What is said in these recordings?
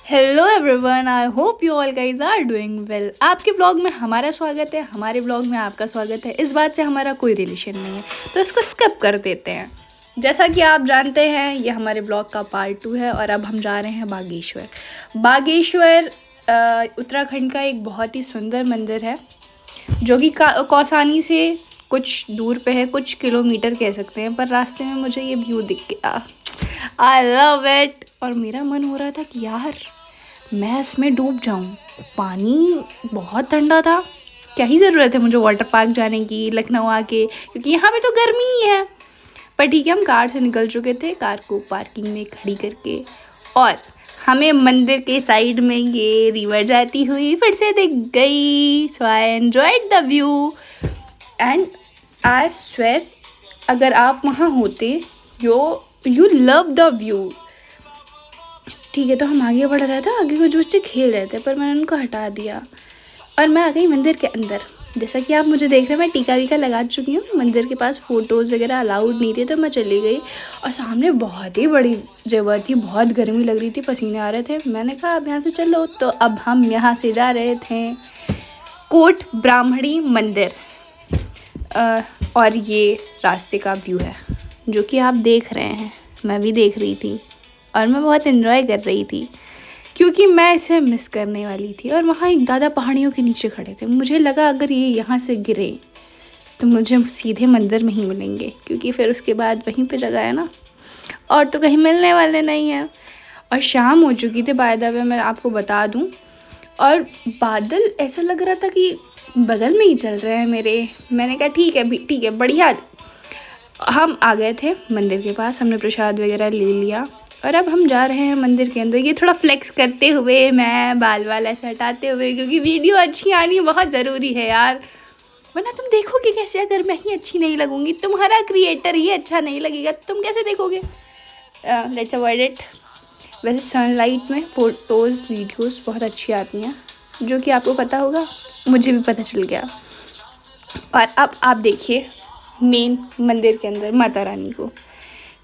Hello everyone, I hope you all guys are doing well. आपके blog में हमारा स्वागत है, हमारे ब्लॉग में आपका स्वागत है। इस बात से हमारा कोई रिलेशन नहीं है, तो इसको स्किप कर देते हैं। जैसा कि आप जानते हैं, ये हमारे ब्लॉग का पार्ट 2 है और अब हम जा रहे हैं बागेश्वर। बागेश्वर उत्तराखंड का एक बहुत ही सुंदर मंदिर है, जो कि कौसानी से कुछ दूर पे है, कुछ किलोमीटर कह सकते हैं। पर रास्ते में मुझे ये व्यू दिख गया, आई लव इट। और मेरा मन हो रहा था कि यार मैं इसमें डूब जाऊं। पानी बहुत ठंडा था, क्या ही ज़रूरत है मुझे वाटर पार्क जाने की लखनऊ आके, क्योंकि यहाँ पे तो गर्मी ही है। पर ठीक है, हम कार से निकल चुके थे, कार को पार्किंग में खड़ी करके, और हमें मंदिर के साइड में ये रिवर जाती हुई फिर से दिख गई। So I enjoyed the view and I swear, अगर आप वहाँ होते यू लव द व्यू। ठीक है, तो हम आगे बढ़ रहे थे, आगे कुछ बच्चे खेल रहे थे पर मैंने उनको हटा दिया और मैं आ गई मंदिर के अंदर। जैसा कि आप मुझे देख रहे हैं, मैं टीका वीका लगा चुकी हूँ। मंदिर के पास फ़ोटोज़ वगैरह अलाउड नहीं थे, तो मैं चली गई। और सामने बहुत ही बड़ी रिवर थी, बहुत गर्मी लग रही थी, पसीने आ रहे थे। मैंने कहा अब यहाँ से चलो, तो अब हम यहाँ से जा रहे थे कोट ब्राह्मणी मंदिर। और ये रास्ते का व्यू है जो कि आप देख रहे हैं, मैं भी देख रही थी और मैं बहुत इन्जॉय कर रही थी, क्योंकि मैं इसे मिस करने वाली थी। और वहाँ एक दादा पहाड़ियों के नीचे खड़े थे। मुझे लगा अगर ये यहाँ से गिरे तो मुझे सीधे मंदिर में ही मिलेंगे, क्योंकि फिर उसके बाद वहीं पे जगह है ना, और तो कहीं मिलने वाले नहीं हैं। और शाम हो चुकी थी, बाय द वे मैं आपको बता दूँ। और बादल ऐसा लग रहा था कि बगल में ही चल रहे हैं मेरे। मैंने कहा ठीक है बढ़िया। हम आ गए थे मंदिर के पास, हमने प्रसाद वगैरह ले लिया और अब हम जा रहे हैं मंदिर के अंदर। ये थोड़ा फ्लेक्स करते हुए, मैं बाल ऐसे हटाते हुए, क्योंकि वीडियो अच्छी आनी बहुत ज़रूरी है यार, वरना तुम देखोगे कैसे अगर मैं ही अच्छी नहीं लगूंगी। तुम्हारा क्रिएटर ही अच्छा नहीं लगेगा, तुम कैसे देखोगे। Let's avoid it. वैसे सनलाइट में फ़ोटोज़ वीडियोज़ बहुत अच्छी आती हैं, जो कि आपको पता होगा, मुझे भी पता चल गया। और अब आप देखिए मेन मंदिर के अंदर माता रानी को।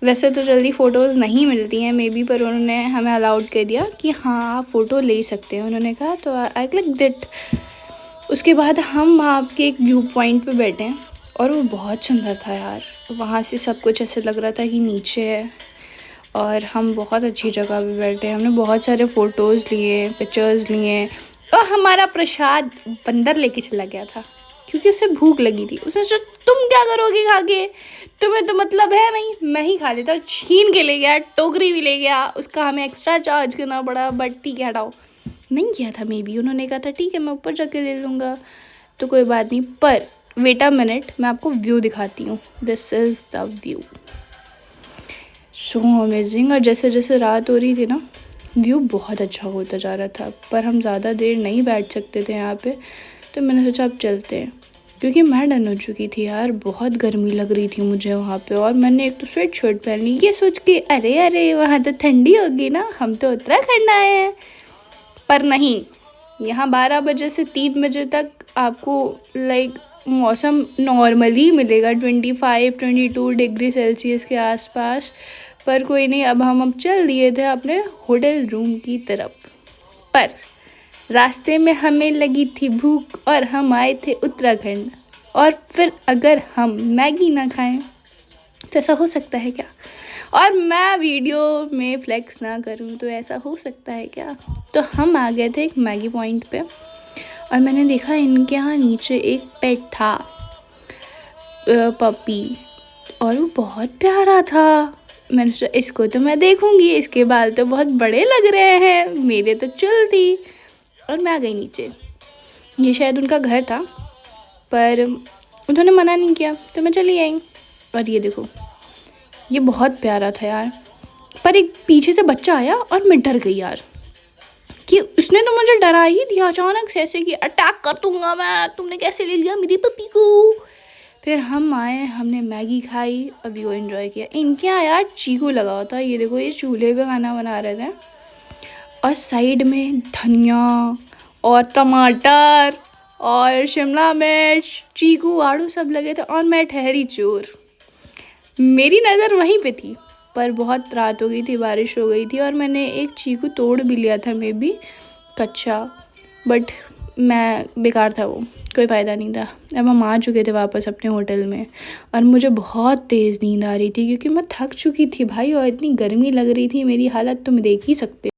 वैसे तो जल्दी फ़ोटोज़ नहीं मिलती हैं मे बी, पर उन्होंने हमें अलाउड कर दिया कि हाँ आप फ़ोटो ले सकते हैं, उन्होंने कहा, तो आई क्लिक दैट। उसके बाद हम वहाँ के एक व्यू पॉइंट पे बैठे हैं और वो बहुत सुंदर था यार। वहाँ से सब कुछ ऐसे लग रहा था कि नीचे है, और हम बहुत अच्छी जगह पे बैठे हैं। हमने बहुत सारे फ़ोटोज़ लिए, पिक्चर्स लिए, और हमारा प्रसाद बंदर लेके चला गया था, क्योंकि उसे भूख लगी थी। उसने सोचा तुम क्या करोगे खा के, तुम्हें तो मतलब है नहीं, मैं ही खा लेता। छीन के ले गया, टोकरी भी ले गया, उसका हमें एक्स्ट्रा चार्ज करना पड़ा, बट ठीक है हटाओ। नहीं किया था मे बी, उन्होंने कहा था ठीक है मैं ऊपर जाके ले लूँगा, तो कोई बात नहीं। पर वेट अ मिनट, मैं आपको व्यू दिखाती हूँ। This is the view, so amazing. और जैसे जैसे रात हो रही थी ना, व्यू बहुत अच्छा होता जा रहा था। पर हम ज़्यादा देर नहीं बैठ सकते थे यहाँ पे, तो मैंने सोचा अब चलते हैं, क्योंकि मैं डन हो चुकी थी यार, बहुत गर्मी लग रही थी मुझे वहाँ पे। और मैंने एक तो स्वेट शर्ट पहन ली, ये सोच के अरे वहाँ तो ठंडी होगी ना, हम तो उत्तराखंड आए हैं। पर नहीं, यहाँ 12 बजे से 3 बजे तक आपको लाइक मौसम नॉर्मली मिलेगा, 25-22 डिग्री सेल्सियस के आसपास। पर कोई नहीं, अब चल दिए थे अपने होटल रूम की तरफ। पर रास्ते में हमें लगी थी भूख और हम आए थे उत्तराखंड, और फिर अगर हम मैगी ना खाएं तो ऐसा हो सकता है क्या। और मैं वीडियो में फ्लेक्स ना करूं तो ऐसा हो सकता है क्या। तो हम आ गए थे एक मैगी पॉइंट पे, और मैंने देखा इनके यहाँ नीचे एक पेट था, पपी, और वो बहुत प्यारा था। मैंने सोचा इसको तो मैं देखूंगी, इसके बाल तो बहुत बड़े लग रहे हैं, मेरे तो चुल थी। और मैं आ गई नीचे। ये शायद उनका घर था, पर उन्होंने मना नहीं किया, तो मैं चली आई। और ये देखो, ये बहुत प्यारा था यार। पर एक पीछे से बच्चा आया और मैं डर गई यार, कि उसने तो मुझे डरा ही दिया अचानक से, ऐसे कि अटैक कर दूंगा मैं, तुमने कैसे ले लिया मेरी पपी को। फिर हम आए, हमने मैगी खाई और व्यू एंजॉय किया। इनके यहाँ यार चीकू लगा हुआ था, ये देखो, ये चूल्हे पे खाना बना रहे थे, और साइड में धनिया और टमाटर और शिमला मिर्च, चीकू, आड़ू सब लगे थे। और मैं ठहरी चोर, मेरी नज़र वहीं पे थी, पर बहुत रात हो गई थी, बारिश हो गई थी और मैंने एक चीकू तोड़ भी लिया था मे बी कच्चा, बट मैं बेकार था वो, कोई फ़ायदा नहीं था। अब हम आ चुके थे वापस अपने होटल में और मुझे बहुत तेज़ नींद आ रही थी क्योंकि मैं थक चुकी थी भाई और इतनी गर्मी लग रही थी, मेरी हालत तुम देख ही सकते